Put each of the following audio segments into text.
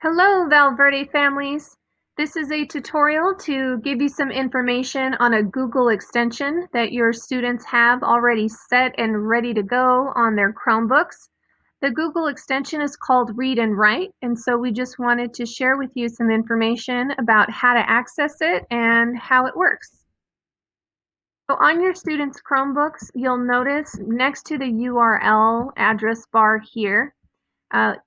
Hello, Valverde families. This is a tutorial to give you some information on a Google extension that your students have already set and ready to go on their Chromebooks. The Google extension is called Read and Write, and so we just wanted to share with you some information about how to access it and how it works. So on your students' Chromebooks, you'll notice next to the URL address bar here,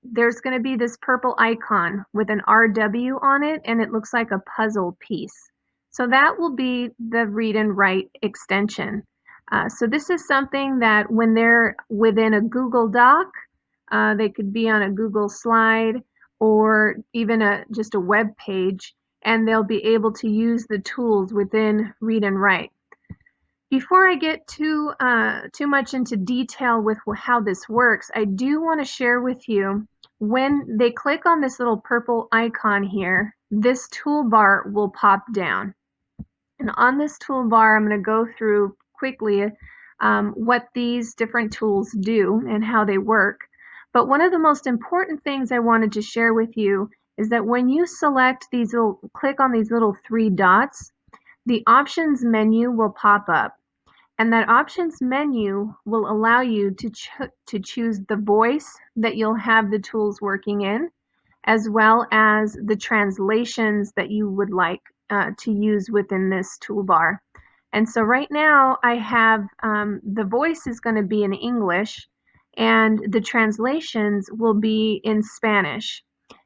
there's going to be this purple icon with an RW on it, and it looks like a puzzle piece. So that will be the Read and Write extension. So this is something that when they're within a Google Doc, they could be on a Google slide or even just a web page, and they'll be able to use the tools within Read and Write. Before I get too much into detail with how this works, I do want to share with you when they click on this little purple icon here, this toolbar will pop down. And on this toolbar, I'm going to go through quickly what these different tools do and how they work. But one of the most important things I wanted to share with you is that when you click on these little three dots, the options menu will pop up. And that options menu will allow you to choose the voice that you'll have the tools working in, as well as the translations that you would like to use within this toolbar. And so right now I have the voice is going to be in English and the translations will be in Spanish.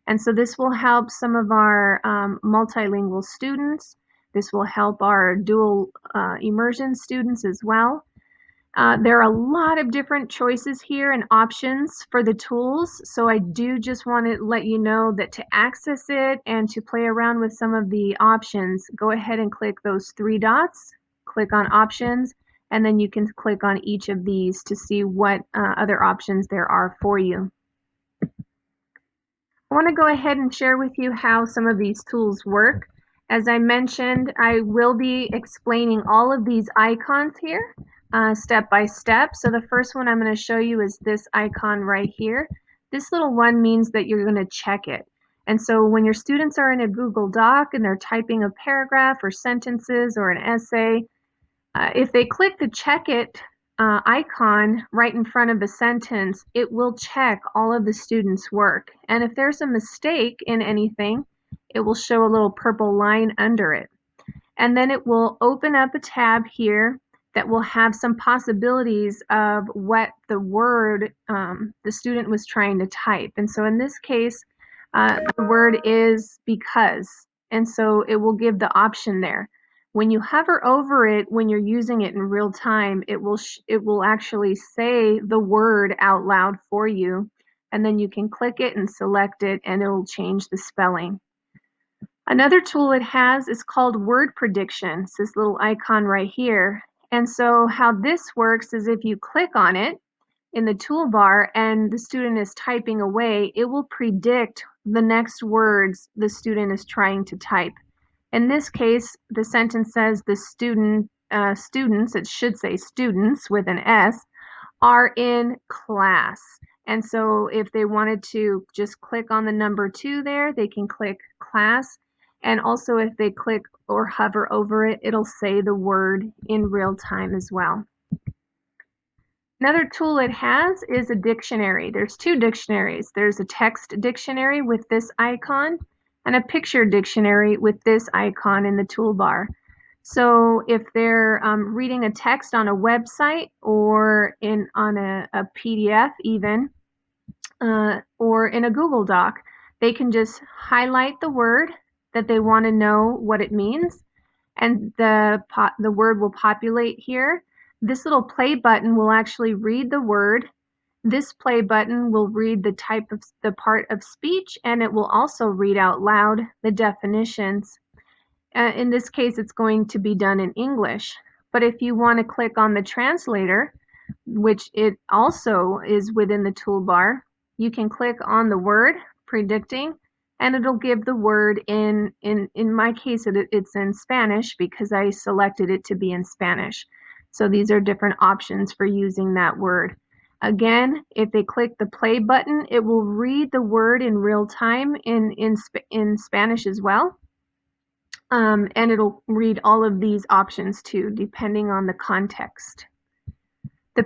And so this will help some of our multilingual students. This will help our dual immersion students as well. There are a lot of different choices here and options for the tools, so I do just want to let you know that to access it and to play around with some of the options, go ahead and click those three dots, click on options, and then you can click on each of these to see what other options there are for you. I want to go ahead and share with you how some of these tools work. As I mentioned, I will be explaining all of these icons here step by step. So the first one I'm going to show you is this icon right here. This little one means that you're going to check it. And so when your students are in a Google Doc and they're typing a paragraph or sentences or an essay, if they click the check it icon right in front of a sentence, it will check all of the students' work. And if there's a mistake in anything, it will show a little purple line under it. And then it will open up a tab here that will have some possibilities of what the word the student was trying to type. And so in this case, the word is because. And so it will give the option there. When you hover over it, when you're using it in real time, it will actually say the word out loud for you. And then you can click it and select it, and it will change the spelling. Another tool it has is called word prediction. It's this little icon right here. And so how this works is if you click on it in the toolbar and the student is typing away, it will predict the next words the student is trying to type. In this case, the sentence says the students, it should say students with an S, are in class. And so if they wanted to just click on the number 2 there, they can click class. And also if they click or hover over it, it'll say the word in real time as well. Another tool it has is a dictionary. There's two dictionaries. There's a text dictionary with this icon and a picture dictionary with this icon in the toolbar. So if they're reading a text on a website or on a PDF even, or in a Google Doc, they can just highlight the word that they want to know what it means, and the word will populate here. This little play button will actually read the word. This play button will read the part of speech, and it will also read out loud the definitions. In this case, it's going to be done in English. But if you want to click on the translator, which it also is within the toolbar, you can click on the word predicting, and it'll give the word in my case, it's in Spanish because I selected it to be in Spanish. So these are different options for using that word. Again, if they click the play button, it will read the word in real time in Spanish as well. And it'll read all of these options too, depending on the context. The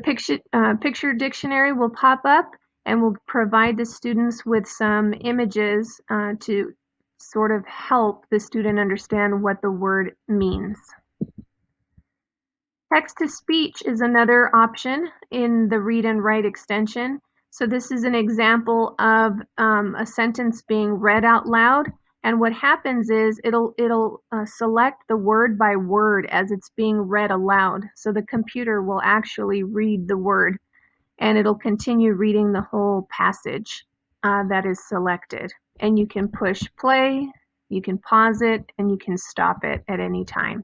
picture dictionary will pop up and will provide the students with some images to sort of help the student understand what the word means. Text-to-speech is another option in the read and write extension. So this is an example of a sentence being read out loud, and what happens is it'll select the word by word as it's being read aloud. So the computer will actually read the word, and it'll continue reading the whole passage that is selected. And you can push play, you can pause it, and you can stop it at any time.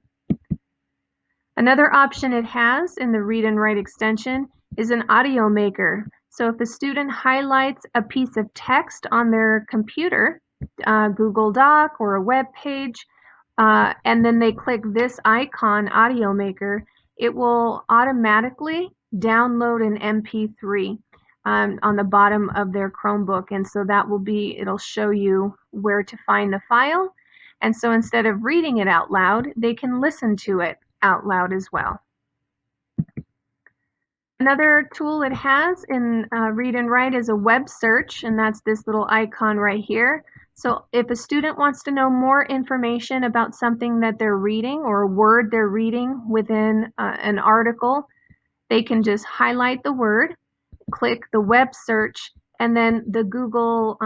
Another option it has in the read and write extension is an audio maker. So if the student highlights a piece of text on their computer, Google Doc or a web page, and then they click this icon, audio maker, it will automatically download an MP3 on the bottom of their Chromebook. And so that will be, it'll show you where to find the file. And so instead of reading it out loud, they can listen to it out loud as well. Another tool it has in read and write is a web search, and that's this little icon right here. So if a student wants to know more information about something that they're reading or a word they're reading within an article, they can just highlight the word, click the web search, and then the Google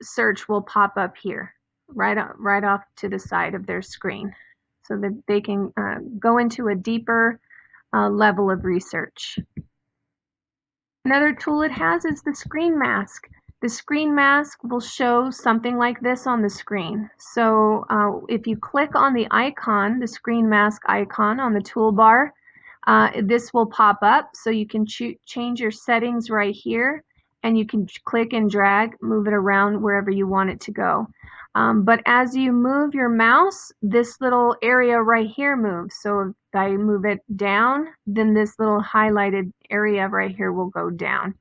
search will pop up here, right off to the side of their screen, so that they can go into a deeper level of research. Another tool it has is the screen mask. The screen mask will show something like this on the screen. So if you click on the icon, the screen mask icon on the toolbar, this will pop up, so you can change your settings right here, and you can click and drag, move it around wherever you want it to go. But as you move your mouse, this little area right here moves. So if I move it down, then this little highlighted area right here will go down.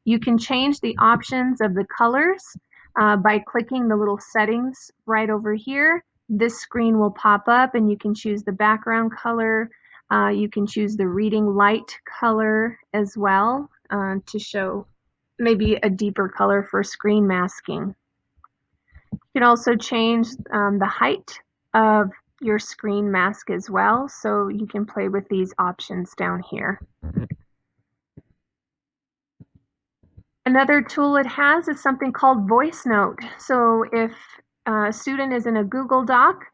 You can change the options of the colors by clicking the little settings right over here. This screen will pop up and you can choose the background color. You can choose the reading light color as well to show maybe a deeper color for screen masking. You can also change the height of your screen mask as well, so you can play with these options down here. Another tool it has is something called Voice Note. So if a student is in a Google Doc,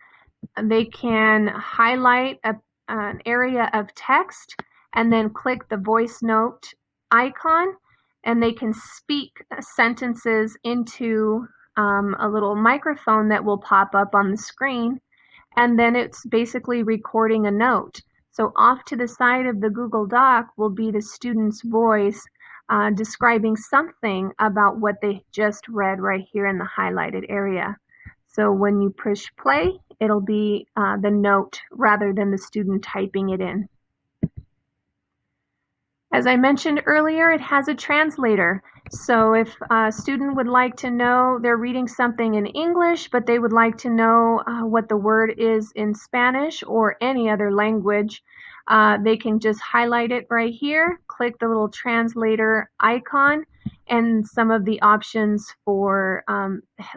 they can highlight an area of text and then click the Voice Note icon, and they can speak sentences into a little microphone that will pop up on the screen, and then it's basically recording a note. So off to the side of the Google Doc will be the student's voice describing something about what they just read right here in the highlighted area. So when you push play, it'll be the note rather than the student typing it in. As I mentioned earlier, it has a translator. So if a student would like to know, they're reading something in English, but they would like to know what the word is in Spanish or any other language, they can just highlight it right here, click the little translator icon, and some of the options for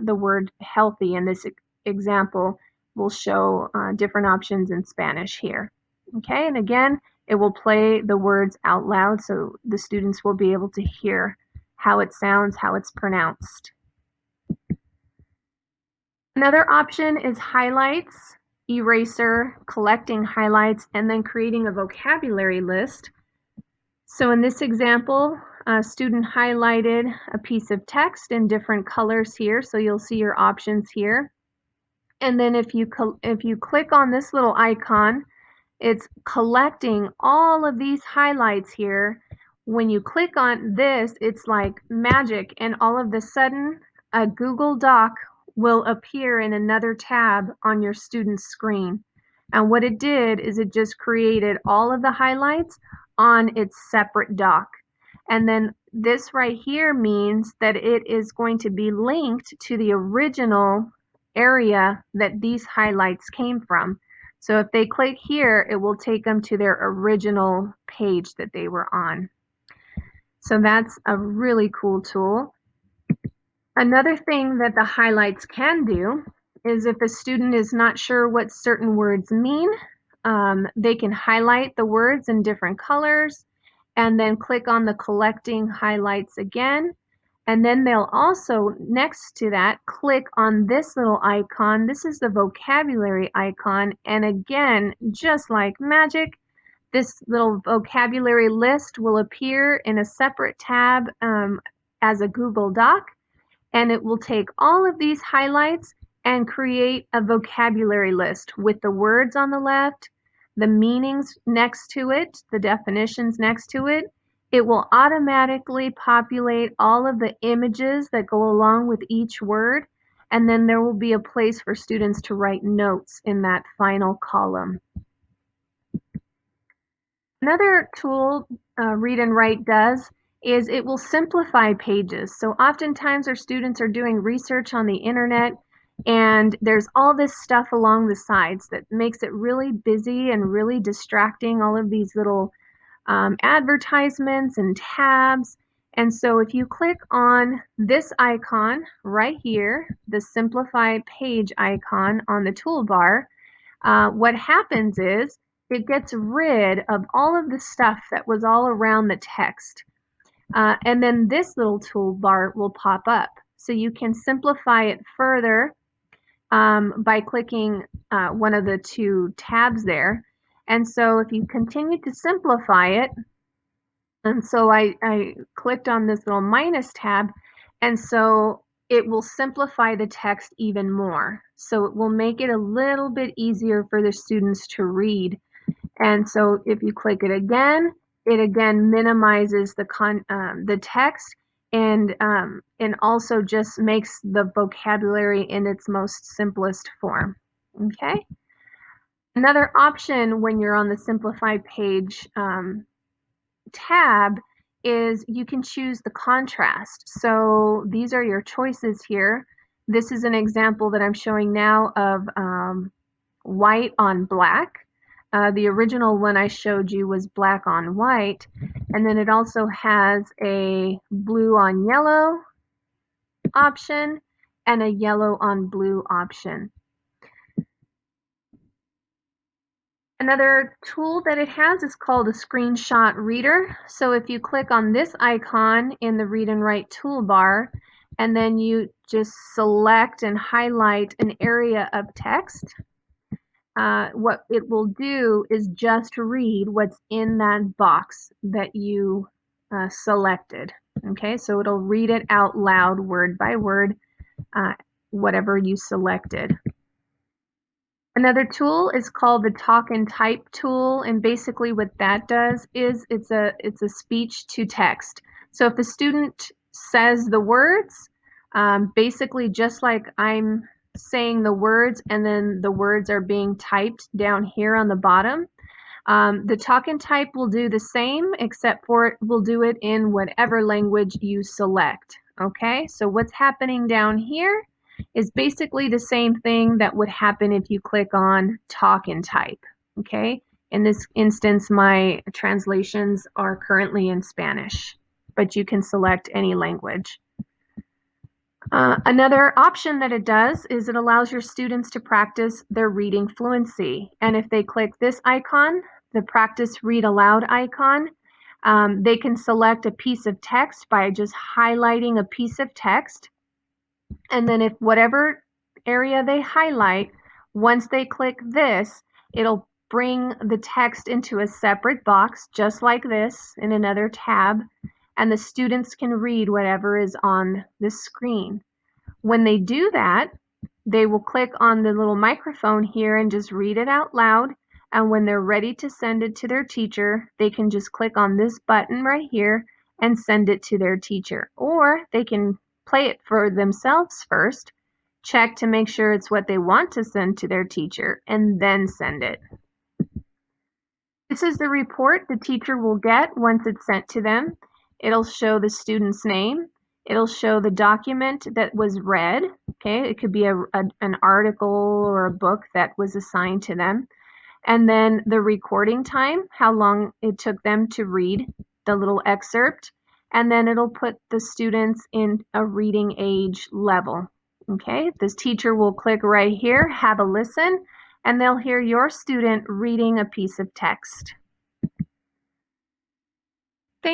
the word healthy in this example will show different options in Spanish here. Okay, and again, it will play the words out loud so the students will be able to hear how it sounds, how it's pronounced. Another option is highlights, eraser, collecting highlights, and then creating a vocabulary list. So in this example, a student highlighted a piece of text in different colors here, so you'll see your options here. And then if you click on this little icon, it's collecting all of these highlights here. When you click on this, it's like magic, and all of a sudden a Google Doc will appear in another tab on your student's screen. And what it did is it just created all of the highlights on its separate doc. And then this right here means that it is going to be linked to the original area that these highlights came from. So if they click here, it will take them to their original page that they were on. So that's a really cool tool. Another thing that the highlights can do is if a student is not sure what certain words mean, they can highlight the words in different colors and then click on the collecting highlights again. And then they'll also, next to that, click on this little icon. This is the vocabulary icon. And again, just like magic, this little vocabulary list will appear in a separate tab as a Google Doc. And it will take all of these highlights and create a vocabulary list with the words on the left, the meanings next to it, the definitions next to it. It will automatically populate all of the images that go along with each word, and then there will be a place for students to write notes in that final column. Another tool Read and Write does is it will simplify pages. So oftentimes our students are doing research on the internet and there's all this stuff along the sides that makes it really busy and really distracting, all of these little advertisements and tabs. And so if you click on this icon right here, the Simplify Page icon on the toolbar, what happens is it gets rid of all of the stuff that was all around the text. And then this little toolbar will pop up. So you can simplify it further by clicking one of the two tabs there. And so if you continue to simplify it, and so I clicked on this little minus tab, and so it will simplify the text even more. So it will make it a little bit easier for the students to read. And so if you click it again minimizes the text and also just makes the vocabulary in its most simplest form. Okay. Another option when you're on the Simplify Page tab is you can choose the contrast. So these are your choices here. This is an example that I'm showing now of white on black. The original one I showed you was black on white, and then it also has a blue on yellow option and a yellow on blue option. Another tool that it has is called a screenshot reader. So if you click on this icon in the Read and Write toolbar, and then you just select and highlight an area of text, what it will do is just read what's in that box that you selected. Okay, so it'll read it out loud, word by word, whatever you selected. Another tool is called the Talk and Type tool, and basically what that does is it's a speech to text. So if the student says the words, basically just like I'm saying the words and then the words are being typed down here on the bottom, the Talk and Type will do the same, except for it will do it in whatever language you select. Okay, so what's happening down here is basically the same thing that would happen if you click on Talk and Type. Okay, in this instance, my translations are currently in Spanish, but you can select any language. Another option that it does is it allows your students to practice their reading fluency. And if they click this icon, the Practice Read Aloud icon, they can select a piece of text by just highlighting a piece of text. And then if whatever area they highlight, once they click this, it'll bring the text into a separate box, just like this in another tab, and the students can read whatever is on the screen. When they do that, they will click on the little microphone here and just read it out loud. And when they're ready to send it to their teacher, they can just click on this button right here and send it to their teacher. Or they can play it for themselves first, check to make sure it's what they want to send to their teacher, and then send it. This is the report the teacher will get once it's sent to them. It'll show the student's name. It'll show the document that was read. Okay, it could be an article or a book that was assigned to them. And then the recording time, how long it took them to read the little excerpt. And then it'll put the students in a reading age level. Okay, this teacher will click right here, have a listen, and they'll hear your student reading a piece of text.